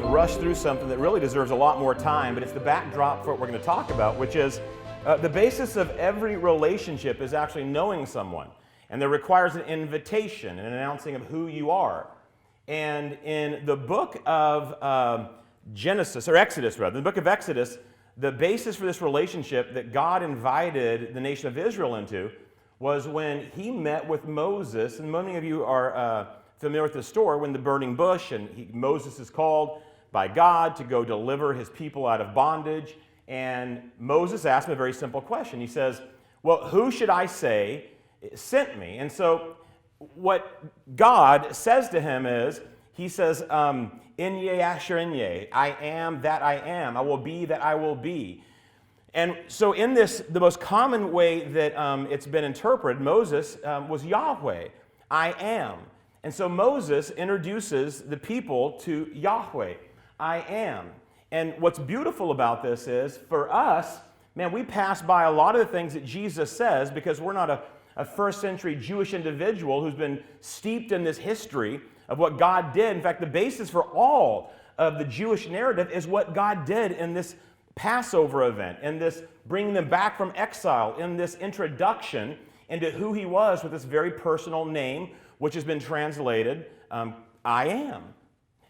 rush through something that really deserves a lot more time, but it's the backdrop for what we're going to talk about, which is the basis of every relationship is actually knowing someone. And that requires an invitation, an announcing of who you are. And in the book of Exodus, the book of Exodus, the basis for this relationship that God invited the nation of Israel into was when he met with Moses, and many of you are familiar with the story, when the burning bush, and Moses is called by God to go deliver his people out of bondage, and Moses asked him a very simple question. He says, well, who should I say sent me? And so what God says to him is, he says, Inye asher inye, I am that I am, I will be that I will be. And so in this, the most common way that it's been interpreted, Moses was Yahweh, I am. And so Moses introduces the people to Yahweh, I am. And what's beautiful about this is, for us, man, we pass by a lot of the things that Jesus says because we're not a first century Jewish individual who's been steeped in this history of what God did. In fact, the basis for all of the Jewish narrative is what God did in this Passover event, in this bringing them back from exile, in this introduction into who he was with this very personal name, which has been translated, I am.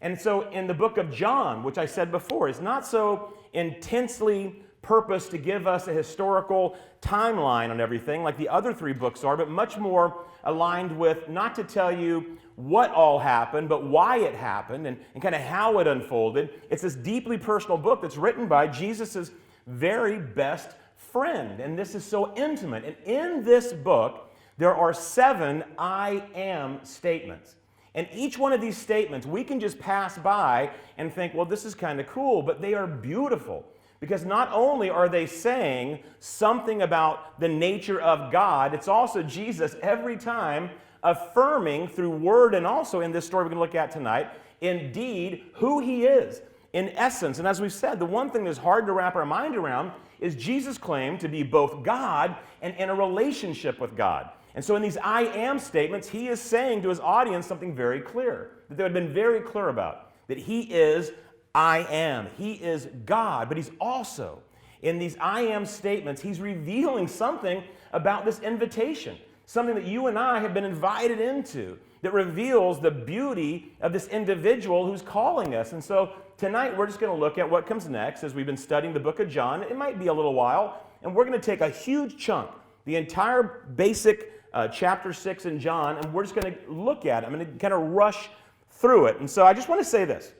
And so in the book of John, which I said before, is not so intensely purposed to give us a historical timeline on everything like the other three books are, but much more aligned with not to tell you what all happened, but why it happened and kind of how it unfolded. It's this deeply personal book that's written by Jesus' very best friend, and this is so intimate. And in this book, there are 7 I am statements. And each one of these statements, we can just pass by and think, well, this is kind of cool, but they are beautiful. Because not only are they saying something about the nature of God, it's also Jesus every time affirming through word and also in this story we're going to look at tonight, indeed, who he is in essence. And as we've said, the one thing that's hard to wrap our mind around is Jesus' claim to be both God and in a relationship with God. And so in these I am statements, he is saying to his audience something very clear, that they would have been very clear about, that he is I am. He is God, but he's also, in these I am statements, he's revealing something about this invitation, something that you and I have been invited into, that reveals the beauty of this individual who's calling us. And so tonight we're just going to look at what comes next as we've been studying the book of John. It might be a little while, and we're going to take a huge chunk, the entire basic chapter 6 in John, and we're just going to look at it. I'm going to kind of rush through it. And so I just want to say this,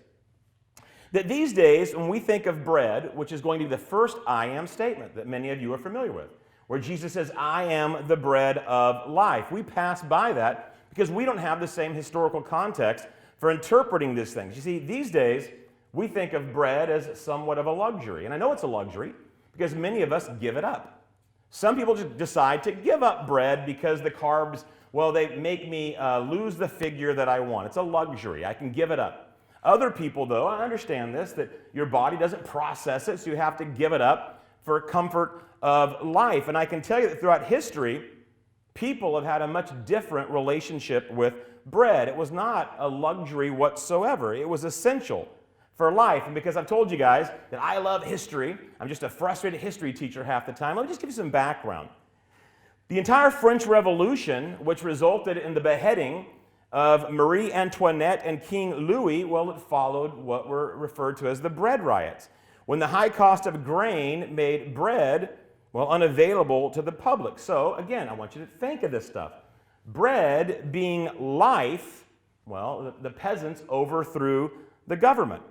that these days, when we think of bread, which is going to be the first I am statement that many of you are familiar with, where Jesus says, I am the bread of life, we pass by that because we don't have the same historical context for interpreting these things. You see, these days, we think of bread as somewhat of a luxury. And I know it's a luxury because many of us give it up. Some people just decide to give up bread because the carbs, well, they make me lose the figure that I want. It's a luxury. I can give it up. Other people, though, I understand this, that your body doesn't process it, so you have to give it up for comfort of life. And I can tell you that throughout history, people have had a much different relationship with bread. It was not a luxury whatsoever. It was essential for life. And because I've told you guys that I love history, I'm just a frustrated history teacher half the time, let me just give you some background. The entire French Revolution, which resulted in the beheading of Marie Antoinette and King Louis, well, it followed what were referred to as the bread riots, when the high cost of grain made bread, well, unavailable to the public. So, again, I want you to think of this stuff. Bread being life, well, the peasants overthrew the government.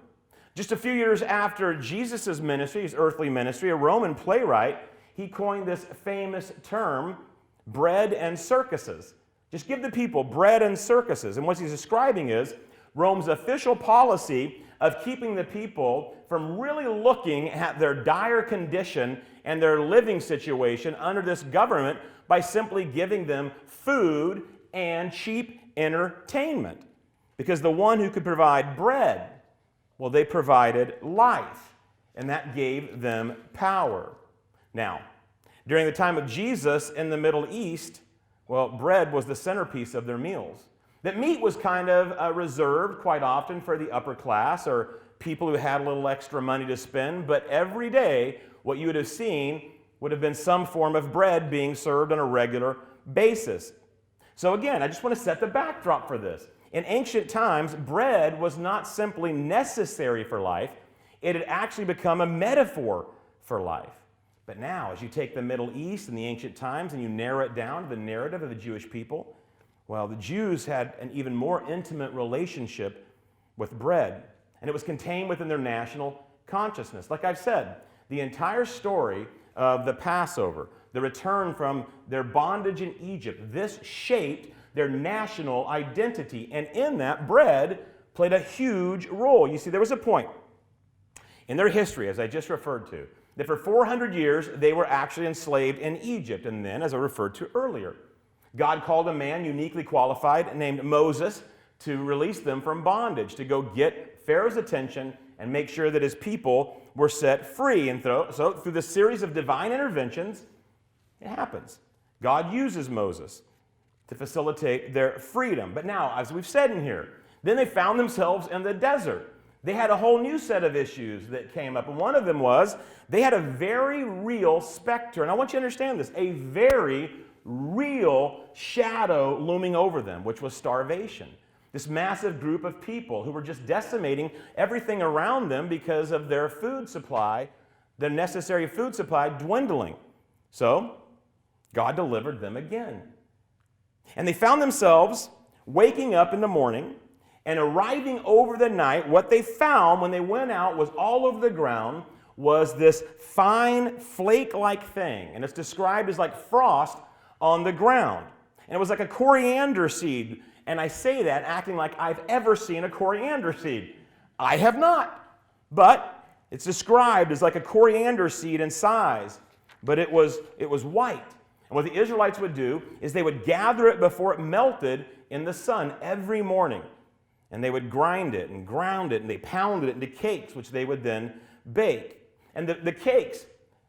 Just a few years after Jesus' ministry, his earthly ministry, a Roman playwright, he coined this famous term, bread and circuses. Just give the people bread and circuses. And what he's describing is Rome's official policy of keeping the people from really looking at their dire condition and their living situation under this government by simply giving them food and cheap entertainment. Because the one who could provide bread, well, they provided life, and that gave them power. Now, during the time of Jesus in the Middle East, well, bread was the centerpiece of their meals. That meat was kind of reserved quite often for the upper class or people who had a little extra money to spend, but every day what you would have seen would have been some form of bread being served on a regular basis. So again, I just want to set the backdrop for this. In ancient times, bread was not simply necessary for life, it had actually become a metaphor for life. But now, as you take the Middle East in the ancient times and you narrow it down to the narrative of the Jewish people, well, the Jews had an even more intimate relationship with bread, and it was contained within their national consciousness. Like I've said, the entire story of the Passover, the return from their bondage in Egypt, this shaped their national identity, and in that, bread played a huge role. You see, there was a point in their history, as I just referred to, that for 400 years they were actually enslaved in Egypt, and then, as I referred to earlier, God called a man uniquely qualified named Moses to release them from bondage, to go get Pharaoh's attention and make sure that his people were set free. And so through the series of divine interventions, it happens. God uses Moses to facilitate their freedom. But now, as we've said in here, then they found themselves in the desert. They had a whole new set of issues that came up. And one of them was they had a very real specter. And I want you to understand this, a very real shadow looming over them, which was starvation. This massive group of people who were just decimating everything around them because of their food supply, the necessary food supply dwindling. So, God delivered them again. And they found themselves waking up in the morning and arriving over the night. What they found when they went out was all over the ground was this fine flake-like thing. And it's described as like frost on the ground. And it was like a coriander seed. And I say that acting like I've ever seen a coriander seed. I have not. But it's described as like a coriander seed in size. But it was white. And what the Israelites would do is they would gather it before it melted in the sun every morning. And they would grind it and ground it, and they pounded it into cakes, which they would then bake. And the cakes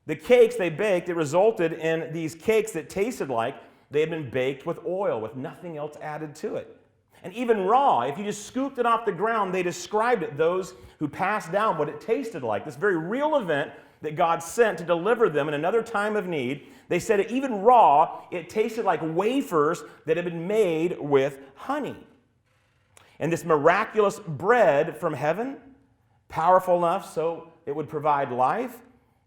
they baked, it resulted in these cakes that tasted like they had been baked with oil, with nothing else added to it. And even raw, if you just scooped it off the ground, they described it, those who passed down, what it tasted like. This very real event that God sent to deliver them in another time of need. They said that even raw, it tasted like wafers that had been made with honey. And this miraculous bread from heaven, powerful enough so it would provide life,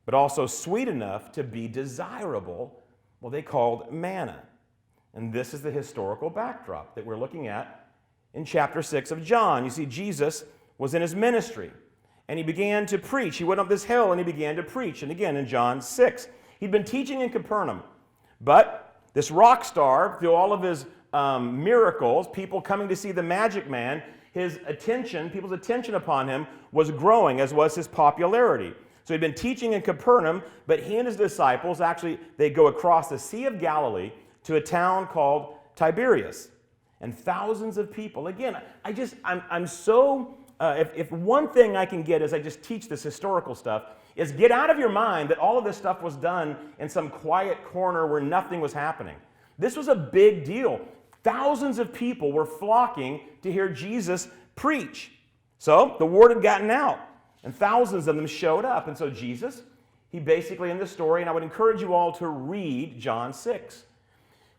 but also sweet enough to be desirable, well, they called manna. And this is the historical backdrop that we're looking at in chapter 6 of John. You see, Jesus was in his ministry, and he began to preach. He went up this hill, and he began to preach. And again, in John 6, he'd been teaching in Capernaum. But this rock star, through all of his miracles, people coming to see the magic man, people's attention upon him was growing, as was his popularity. So he'd been teaching in Capernaum, but he and his disciples, actually, they go across the Sea of Galilee to a town called Tiberias. And thousands of people, again, I'm so, if one thing I can get as I just teach this historical stuff, is get out of your mind that all of this stuff was done in some quiet corner where nothing was happening. This was a big deal. Thousands of people were flocking to hear Jesus preach. So the word had gotten out, and thousands of them showed up. And so Jesus, he basically, in this story, and I would encourage you all to read John 6.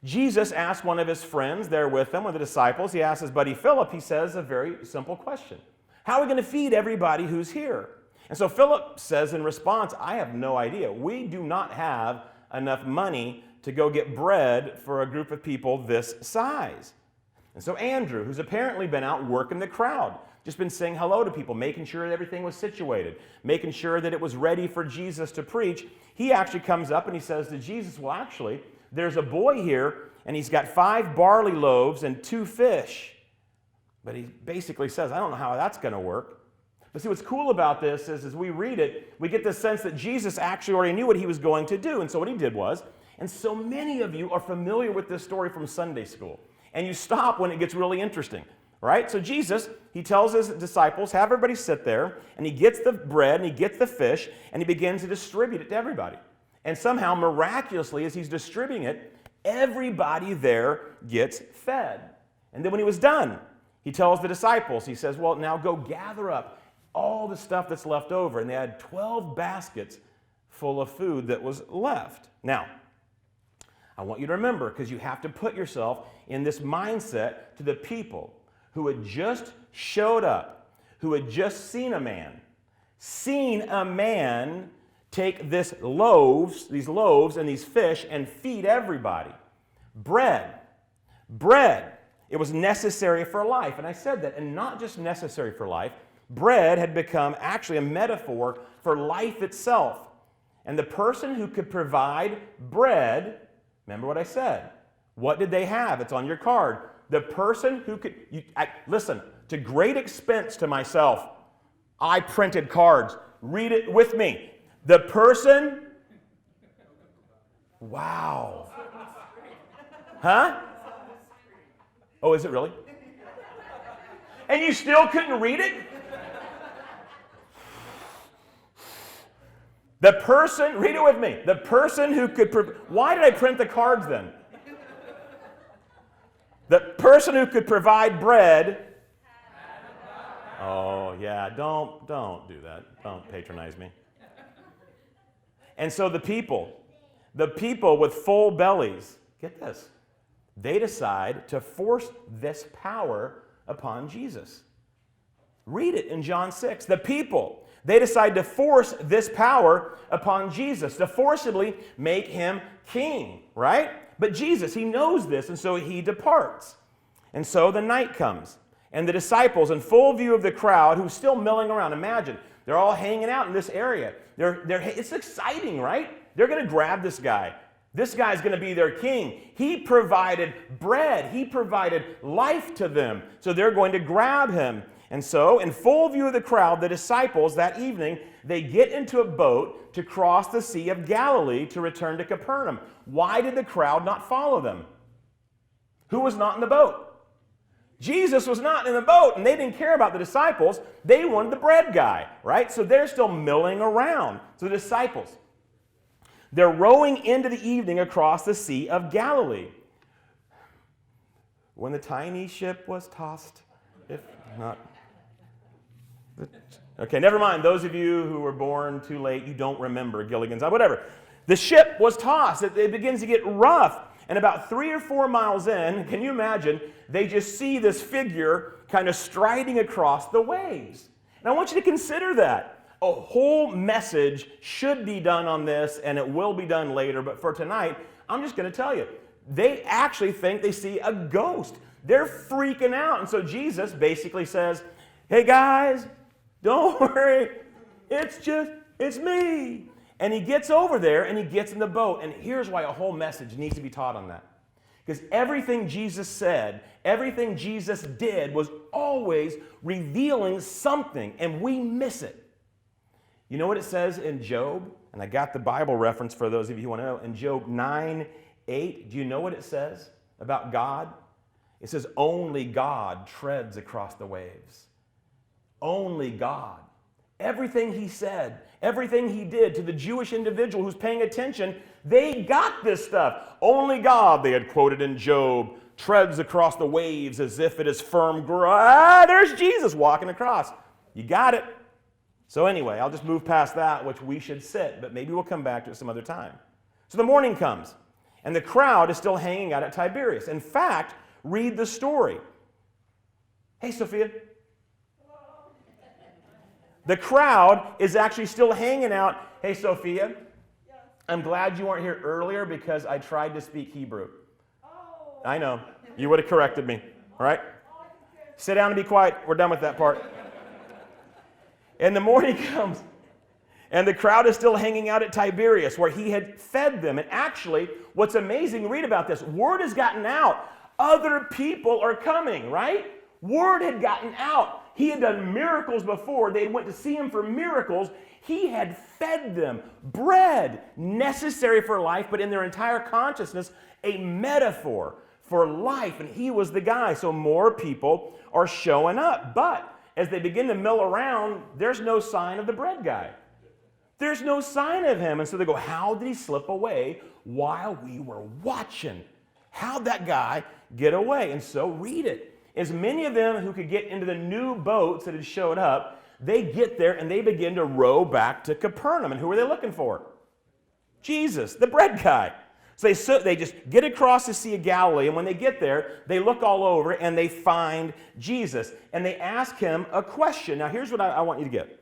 Jesus asked one of his friends there with him, one of the disciples, he asked his buddy Philip, he says a very simple question. How are we going to feed everybody who's here? And so Philip says in response, I have no idea. We do not have enough money to go get bread for a group of people this size. And so Andrew, who's apparently been out working the crowd, just been saying hello to people, making sure that everything was situated, making sure that it was ready for Jesus to preach, he actually comes up and he says to Jesus, well, actually, there's a boy here, and he's got 5 barley loaves and 2 fish. But he basically says, I don't know how that's going to work. But see, what's cool about this is as we read it, we get the sense that Jesus actually already knew what he was going to do. And so what he did was, and so many of you are familiar with this story from Sunday school, and you stop when it gets really interesting, right? So Jesus, he tells his disciples, have everybody sit there, and he gets the bread, and he gets the fish, and he begins to distribute it to everybody. And somehow, miraculously, as he's distributing it, everybody there gets fed. And then when he was done, he tells the disciples, he says, well, now go gather up all the stuff that's left over. And they had 12 baskets full of food that was left. Now, I want you to remember, because you have to put yourself in this mindset to the people who had just showed up, who had just seen a man take these loaves and these fish and feed everybody. Bread. It was necessary for life. And I said that, and not just necessary for life. Bread had become actually a metaphor for life itself. And the person who could provide bread, remember what I said. What did they have? It's on your card. The person who could, listen, to great expense to myself, I printed cards. Read it with me. The person, wow. Huh? Oh, is it really? And you still couldn't read it? The person, read it with me. The person who could, why did I print the cards then? The person who could provide bread. Oh, yeah, don't do that. Don't patronize me. And so the people with full bellies, get this, they decide to force this power upon Jesus. Read it in John 6. The people, they decide to force this power upon Jesus, to forcibly make him king, right? But Jesus, he knows this, and so he departs. And so the night comes, and the disciples, in full view of the crowd, who's still milling around, imagine, they're all hanging out in this area. It's exciting, right? They're going to grab this guy. This guy's going to be their king. He provided bread. He provided life to them. So they're going to grab him. And so, in full view of the crowd, the disciples that evening, they get into a boat to cross the Sea of Galilee to return to Capernaum. Why did the crowd not follow them? Who was not in the boat? Jesus was not in the boat, and they didn't care about the disciples. They wanted the bread guy, right? So they're still milling around. So the disciples, they're rowing into the evening across the Sea of Galilee. When the tiny ship was tossed, if not... Okay, never mind. Those of you who were born too late, you don't remember Gilligan's Island, whatever. The ship was tossed. It begins to get rough. And about 3 or 4 miles in, can you imagine, they just see this figure kind of striding across the waves. And I want you to consider that. A whole message should be done on this, and it will be done later. But for tonight, I'm just going to tell you, they actually think they see a ghost. They're freaking out. And so Jesus basically says, hey guys, don't worry. It's me. And he gets over there and he gets in the boat. And here's why a whole message needs to be taught on that. Because everything Jesus said, everything Jesus did was always revealing something, and we miss it. You know what it says in Job? And I got the Bible reference for those of you who want to know. In Job 9:8, do you know what it says about God? It says, only God treads across the waves. Only God. Everything he said, everything he did to the Jewish individual who's paying attention, they got this stuff. Only God, they had quoted in Job, treads across the waves as if it is firm ground. There's Jesus walking across. You got it. So anyway, I'll just move past that, which we should sit, but maybe we'll come back to it some other time. So the morning comes, and the crowd is still hanging out at Tiberias. In fact, read the story. Hey, Sophia. The crowd is actually still hanging out. Hey, Sophia, yes. I'm glad you weren't here earlier because I tried to speak Hebrew. Oh. I know. You would have corrected me. All right? Sit down and be quiet. We're done with that part. And the morning comes, and the crowd is still hanging out at Tiberias where he had fed them. And actually, what's amazing, read about this. Word has gotten out. Other people are coming, right? Word had gotten out. He had done miracles before. They went to see him for miracles. He had fed them bread necessary for life, but in their entire consciousness, a metaphor for life. And he was the guy. So more people are showing up. But as they begin to mill around, there's no sign of the bread guy. There's no sign of him. And so they go, how did he slip away while we were watching? How'd that guy get away? And so read it. As many of them who could get into the new boats that had showed up, They get there and they begin to row back to Capernaum. And who are they looking for? Jesus, the bread guy. So they just get across the Sea of Galilee, and when they get there, they look all over and they find Jesus. And they ask him a question. Now, here's what I want you to get.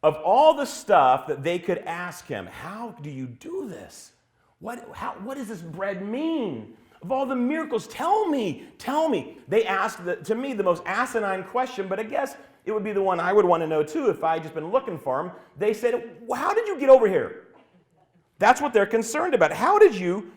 Of all the stuff that they could ask him, how do you do this? What does this bread mean? Of all the miracles, tell me. They asked, to me, the most asinine question, but I guess it would be the one I would want to know too if I had just been looking for him. They said, well, how did you get over here? That's what they're concerned about. How did you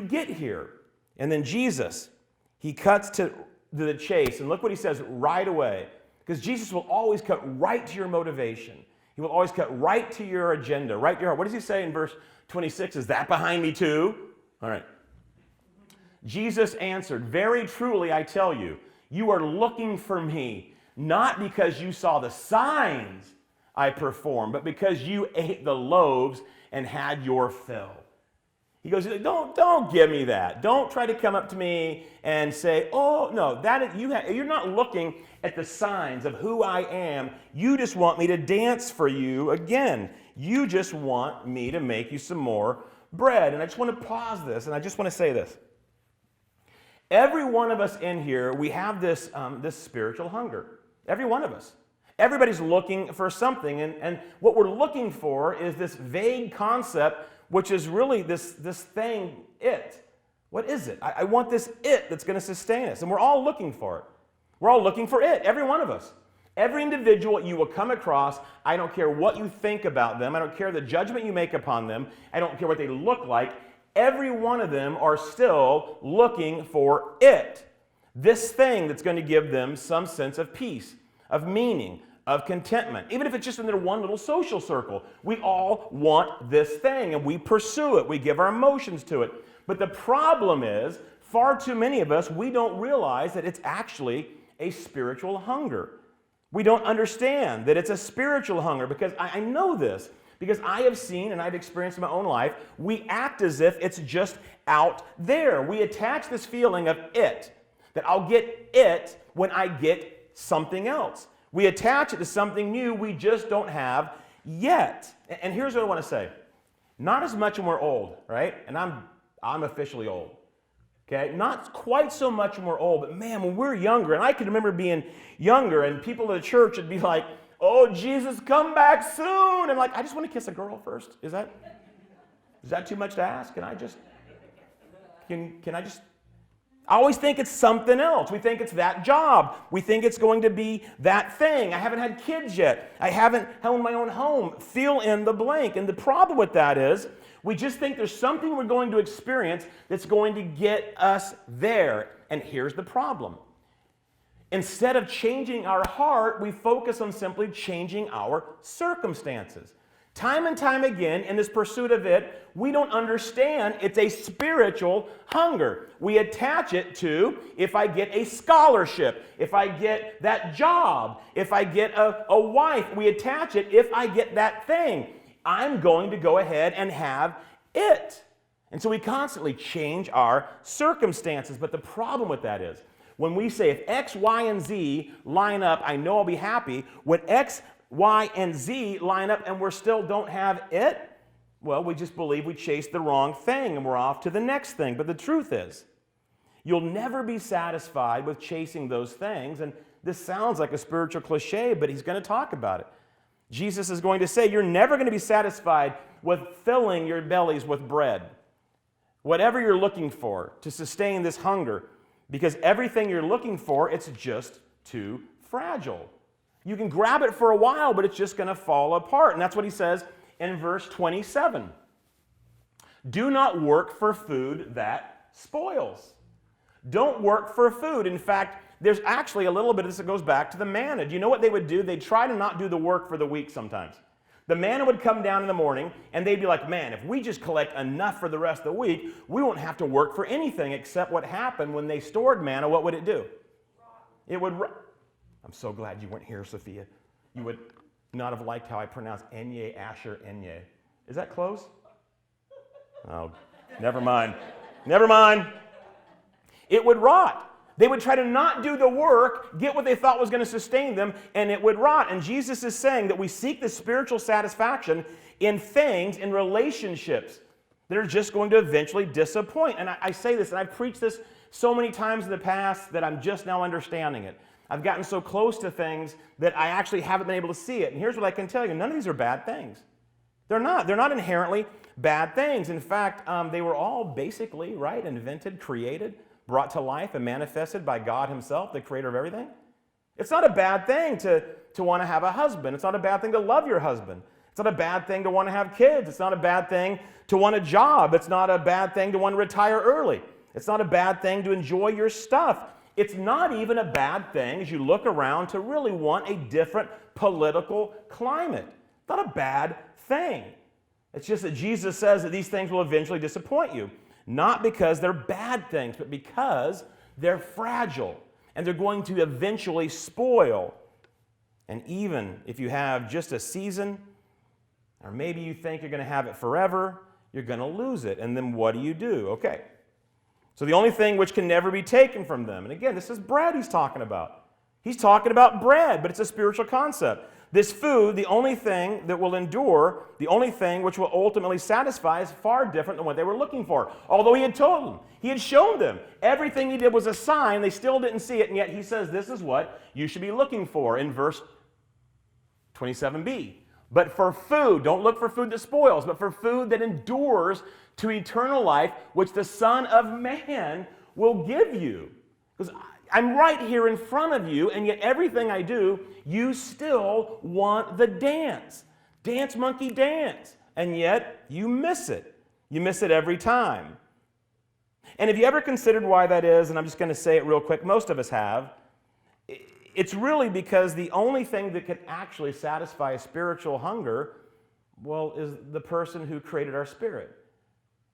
get here? And then Jesus, he cuts to the chase, and look what he says right away. Because Jesus will always cut right to your motivation. He will always cut right to your agenda, right to your heart. What does he say in verse 26? Is that behind me too? All right. Jesus answered, very truly I tell you, you are looking for me, not because you saw the signs I performed, but because you ate the loaves and had your fill. He goes, don't give me that. Don't try to come up to me and say, oh, no, you're not looking at the signs of who I am. You just want me to dance for you again. You just want me to make you some more bread. And I just want to pause this, and I just want to say this. Every one of us in here, we have this spiritual hunger. Every one of us. Everybody's looking for something, and what we're looking for is this vague concept, which is really this thing, it. What is it? I want this it that's going to sustain us, and we're all looking for it. We're all looking for it, every one of us. Every individual you will come across, I don't care what you think about them, I don't care the judgment you make upon them, I don't care what they look like, every one of them are still looking for it. This thing that's going to give them some sense of peace, of meaning, of contentment. Even if it's just in their one little social circle. We all want this thing and we pursue it. We give our emotions to it. But the problem is, far too many of us, we don't realize that it's actually a spiritual hunger. We don't understand that it's a spiritual hunger because I know this. Because I have seen and I've experienced in my own life, we act as if it's just out there. We attach this feeling of it, that I'll get it when I get something else. We attach it to something new we just don't have yet. And here's what I want to say. Not as much when we're old, right? And I'm officially old. Okay? Not quite so much when we're old, but man, when we're younger, and I can remember being younger and people in the church would be like, oh, Jesus, come back soon. And like, I just want to kiss a girl first. Is that too much to ask? Can I just I always think it's something else. We think it's that job. We think it's going to be that thing. I haven't had kids yet. I haven't owned my own home. Fill in the blank. And the problem with that is we just think there's something we're going to experience that's going to get us there. And here's the problem. Instead of changing our heart, we focus on simply changing our circumstances. Time and time again, in this pursuit of it, we don't understand it's a spiritual hunger. We attach it to if I get a scholarship, if I get that job, if I get a wife. We attach it if I get that thing. I'm going to go ahead and have it. And so we constantly change our circumstances. But the problem with that is, when we say if X, Y, and Z line up, I know I'll be happy. When X, Y, and Z line up and we still don't have it, well, we just believe we chased the wrong thing and we're off to the next thing. But the truth is, you'll never be satisfied with chasing those things. And this sounds like a spiritual cliche, but he's going to talk about it. Jesus is going to say, you're never going to be satisfied with filling your bellies with bread. Whatever you're looking for to sustain this hunger, because everything you're looking for, it's just too fragile. You can grab it for a while, but it's just going to fall apart. And that's what he says in verse 27. Do not work for food that spoils. Don't work for food. In fact, there's actually a little bit of this that goes back to the manna. Do you know what they would do? They'd try to not do the work for the week sometimes. The manna would come down in the morning, and they'd be like, man, if we just collect enough for the rest of the week, we won't have to work for anything except what happened when they stored manna. What would it do? It would rot. I'm so glad you weren't here, Sophia. You would not have liked how I pronounced Enye, Asher, Enye. Is that close? Oh, never mind. Never mind. It would rot. They would try to not do the work, get what they thought was going to sustain them, and it would rot. And Jesus is saying that we seek the spiritual satisfaction in things, in relationships that are just going to eventually disappoint. And I say this, and I've preached this so many times in the past that I'm just now understanding it. I've gotten so close to things that I actually haven't been able to see it. And here's what I can tell you. None of these are bad things. They're not. They're not inherently bad things. In fact, they were all basically, right, invented, created, brought to life, and manifested by God himself, the creator of everything. It's not a bad thing to want to have a husband. It's not a bad thing to love your husband. It's not a bad thing to want to have kids. It's not a bad thing to want a job. It's not a bad thing to want to retire early. It's not a bad thing to enjoy your stuff. It's not even a bad thing, as you look around, to really want a different political climate. It's not a bad thing. It's just that Jesus says that these things will eventually disappoint you. Not because they're bad things, but because they're fragile and they're going to eventually spoil. And even if you have just a season, or maybe you think you're going to have it forever, you're going to lose it. And then what do? Okay. So the only thing which can never be taken from them, and again, this is bread he's talking about. He's talking about bread, but it's a spiritual concept. This food, the only thing that will endure, the only thing which will ultimately satisfy, is far different than what they were looking for. Although he had told them, he had shown them, everything he did was a sign, they still didn't see it, and yet he says this is what you should be looking for in verse 27b. But for food, don't look for food that spoils, but for food that endures to eternal life, which the Son of Man will give you. Because I'm right here in front of you, and yet everything I do, you still want the dance. Dance, monkey, dance. And yet you miss it. You miss it every time. And have you ever considered why that is? And I'm just going to say it real quick. Most of us have. It's really because the only thing that can actually satisfy a spiritual hunger, well, is the person who created our spirit.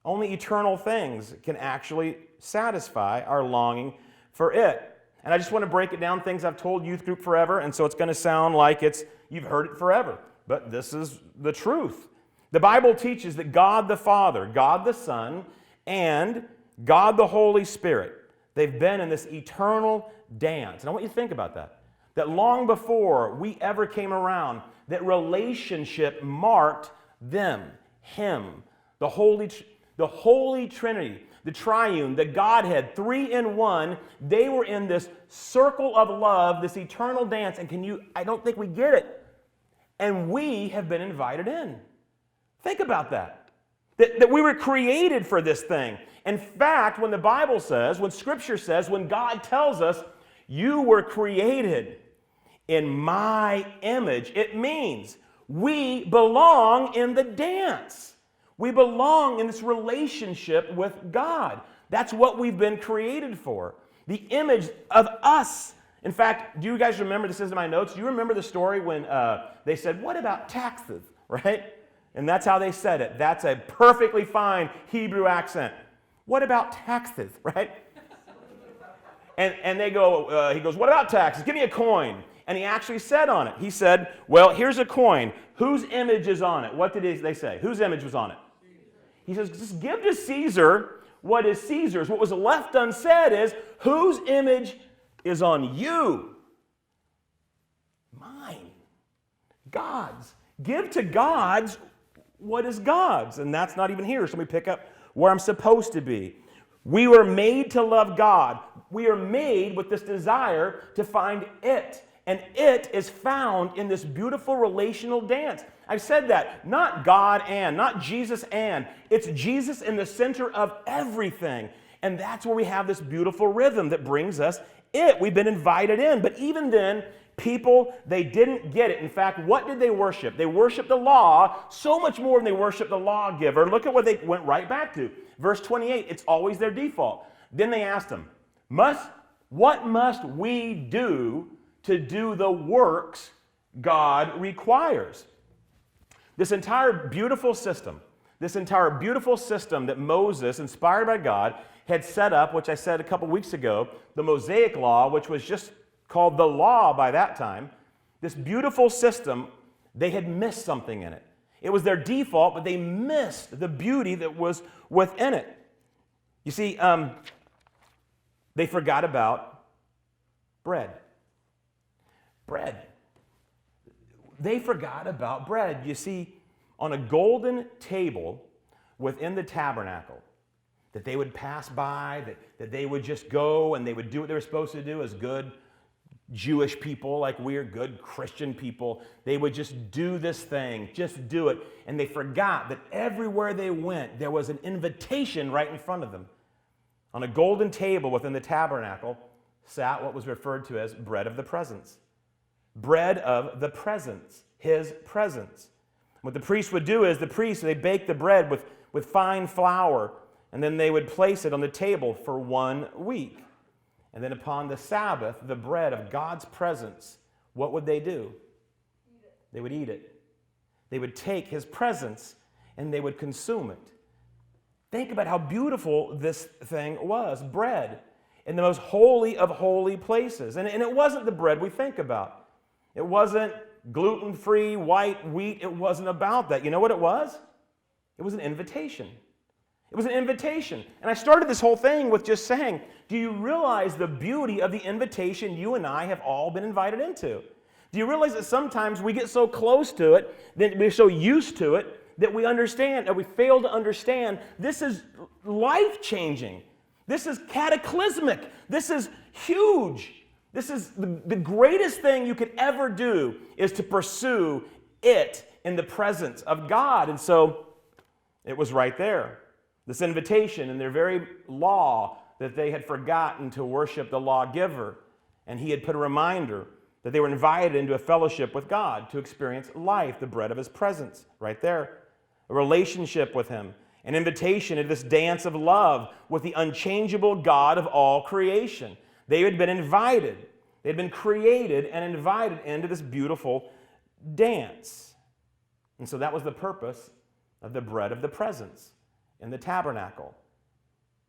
Only eternal things can actually satisfy our longing for it. And I just want to break it down, things I've told youth group forever, and so it's going to sound like you've heard it forever. But this is the truth. The Bible teaches that God the Father, God the Son, and God the Holy Spirit, they've been in this eternal dance. And I want you to think about that. That long before we ever came around, that relationship marked them, Him, the Holy Trinity, the Triune, the Godhead, three in one. They were in this circle of love, this eternal dance. And I don't think we get it. And we have been invited in. Think about that. That we were created for this thing. In fact, when the Bible says, when Scripture says, when God tells us, you were created in my image, it means we belong in the dance. We belong in this relationship with God. That's what we've been created for. The image of us. In fact, do you guys remember, this is in my notes, do you remember the story when they said, what about taxes, right? And that's how they said it. That's a perfectly fine Hebrew accent. What about taxes, right? And they go, he goes, what about taxes? Give me a coin. And he actually said on it, he said, well, here's a coin. Whose image is on it? What did they say? Whose image was on it? He says, just give to Caesar what is Caesar's. What was left unsaid is, whose image is on you? Mine. God's. Give to God's what is God's. And that's not even here. So let me pick up where I'm supposed to be. We were made to love God. We are made with this desire to find it. And it is found in this beautiful relational dance. I've said that. Not God and, not Jesus and. It's Jesus in the center of everything. And that's where we have this beautiful rhythm that brings us it. We've been invited in. But even then, people, they didn't get it. In fact, what did they worship? They worshiped the law so much more than they worshiped the lawgiver. Look at what they went right back to. Verse 28, it's always their default. Then they asked him, what must we do to do the works God requires? This entire beautiful system that Moses, inspired by God, had set up, which I said a couple weeks ago, the Mosaic Law, which was just called the law by that time, this beautiful system, they had missed something in it. It was their default, but they missed the beauty that was within it. You see, They forgot about bread. Bread. They forgot about bread. You see, on a golden table within the tabernacle that they would pass by, that they would just go and they would do what they were supposed to do as good Jewish people, like we're good Christian people. They would just do this thing, just do it. And they forgot that everywhere they went, there was an invitation right in front of them. On a golden table within the tabernacle sat what was referred to as bread of the presence. Bread of the presence, his presence. What the priest would do is they bake the bread with fine flour, and then they would place it on the table for 1 week. And then upon the Sabbath, the bread of God's presence, what would they do? Eat it. They would eat it. They would take his presence and they would consume it. Think about how beautiful this thing was. Bread in the most holy of holy places. And it wasn't the bread we think about. It wasn't gluten-free, white wheat. It wasn't about that. You know what it was? It was an invitation. It was an invitation. And I started this whole thing with just saying, do you realize the beauty of the invitation you and I have all been invited into? Do you realize that sometimes we get so close to it, that we're so used to it, that we understand, or we fail to understand, this is life-changing. This is cataclysmic. This is huge. This is the greatest thing you could ever do is to pursue it in the presence of God. And so it was right there. This invitation in their very law that they had forgotten to worship the lawgiver. And he had put a reminder that they were invited into a fellowship with God to experience life, the bread of his presence, right there. A relationship with him, an invitation into this dance of love with the unchangeable God of all creation. They had been invited. They had been created and invited into this beautiful dance. And so that was the purpose of the bread of the presence in the tabernacle.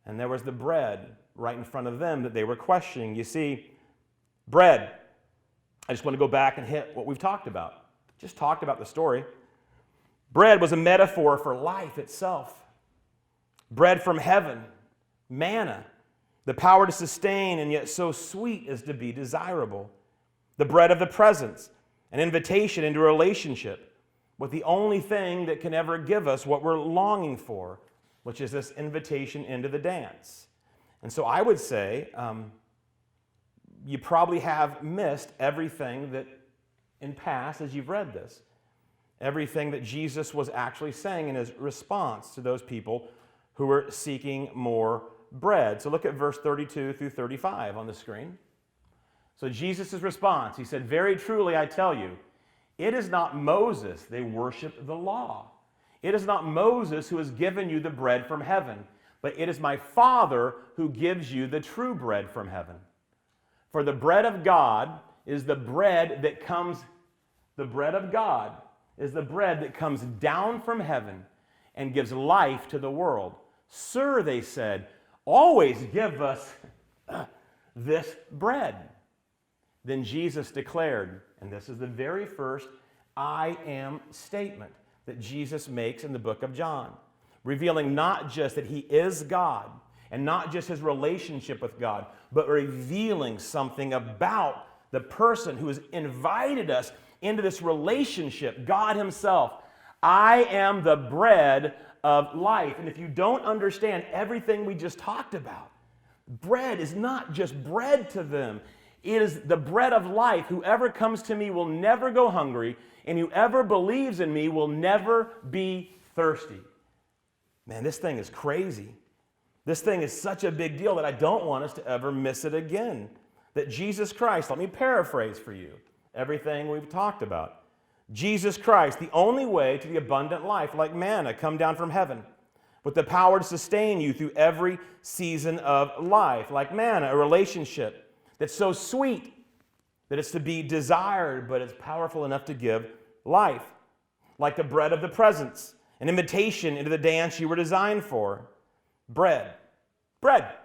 And there was the bread right in front of them that they were questioning. You see, bread. I just want to go back and hit what we've talked about. Just talked about the story. Bread was a metaphor for life itself. Bread from heaven, manna, the power to sustain and yet so sweet as to be desirable. The bread of the presence, an invitation into a relationship with the only thing that can ever give us what we're longing for, which is this invitation into the dance. And so I would say you probably have missed everything that in past as you've read this. Everything that Jesus was actually saying in his response to those people who were seeking more bread. So look at verse 32 through 35 on the screen. So Jesus' response, he said, "Very truly I tell you, it is not Moses, they worship the law. It is not Moses who has given you the bread from heaven, but it is my Father who gives you the true bread from heaven. For the bread of God is the bread that comes, the bread of God is the bread that comes down from heaven and gives life to the world. Sir, they said, always give us this bread." Then Jesus declared, and this is the very first I am statement that Jesus makes in the book of John, revealing not just that he is God and not just his relationship with God, but revealing something about the person who has invited us into this relationship, God himself. I am the bread of life. And if you don't understand everything we just talked about, bread is not just bread to them. It is the bread of life. Whoever comes to me will never go hungry, and whoever believes in me will never be thirsty. Man, this thing is crazy. This thing is such a big deal that I don't want us to ever miss it again. That Jesus Christ, let me paraphrase for you everything we've talked about. Jesus Christ, the only way to the abundant life, like manna come down from heaven, with the power to sustain you through every season of life. Like manna, a relationship that's so sweet that it's to be desired, but it's powerful enough to give life. Like the bread of the presence, an invitation into the dance you were designed for. Bread. Bread.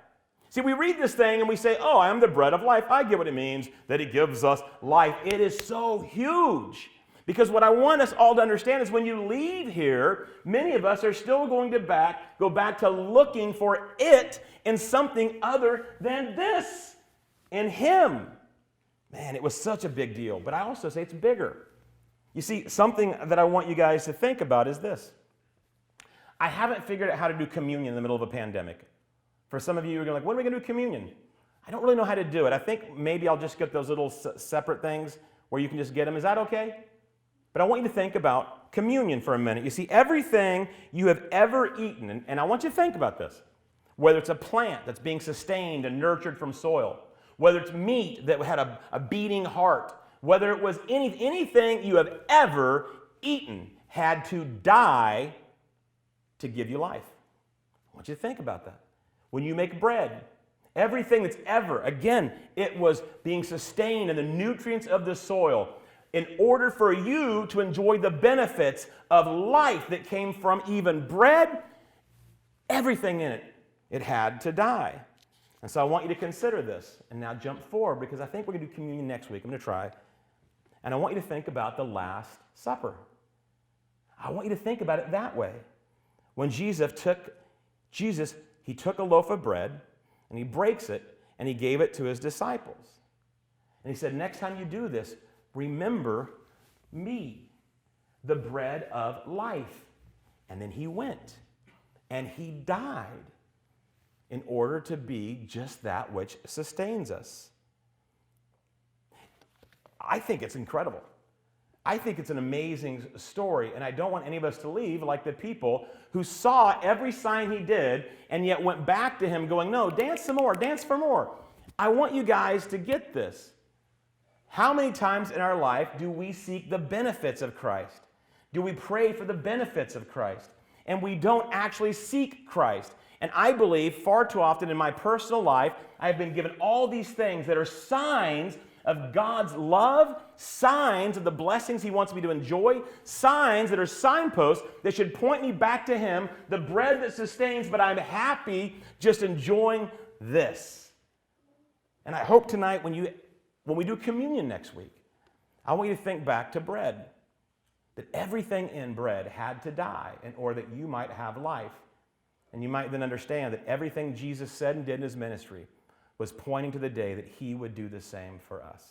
See, we read this thing and we say, oh, I am the bread of life. I get what it means, that it gives us life. It is so huge Because what I want us all to understand is when you leave here, many of us are still going to go back to looking for it in something other than this, in Him. Man, it was such a big deal, but I also say it's bigger. You see, something that I want you guys to think about is this. I haven't figured out how to do communion in the middle of a pandemic. For some of you, you're going like, when are we going to do communion? I don't really know how to do it. I think maybe I'll just get those little separate things where you can just get them. Is that okay? But I want you to think about communion for a minute. You see, everything you have ever eaten, and I want you to think about this, whether it's a plant that's being sustained and nurtured from soil, whether it's meat that had a beating heart, whether it was anything you have ever eaten had to die to give you life. I want you to think about that. When you make bread, everything that's ever, again, it was being sustained in the nutrients of the soil in order for you to enjoy the benefits of life that came from even bread, everything in it, it had to die. And so I want you to consider this. And now jump forward, because I think we're going to do communion next week. I'm going to try. And I want you to think about the Last Supper. I want you to think about it that way. When Jesus took a loaf of bread, and He breaks it, and He gave it to His disciples. And He said, next time you do this, remember me, the bread of life. And then He went, and He died in order to be just that which sustains us. I think it's incredible. I think it's an amazing story, and I don't want any of us to leave like the people who saw every sign He did and yet went back to Him going, no, dance some more, dance for more. I want you guys to get this. How many times in our life do we seek the benefits of Christ? Do we pray for the benefits of Christ? And we don't actually seek Christ. And I believe far too often in my personal life, I've been given all these things that are signs of God's love, signs of the blessings He wants me to enjoy, signs that are signposts that should point me back to Him, the bread that sustains, but I'm happy just enjoying this. And I hope tonight when we do communion next week, I want you to think back to bread, that everything in bread had to die in order that you might have life. And you might then understand that everything Jesus said and did in His ministry was pointing to the day that He would do the same for us.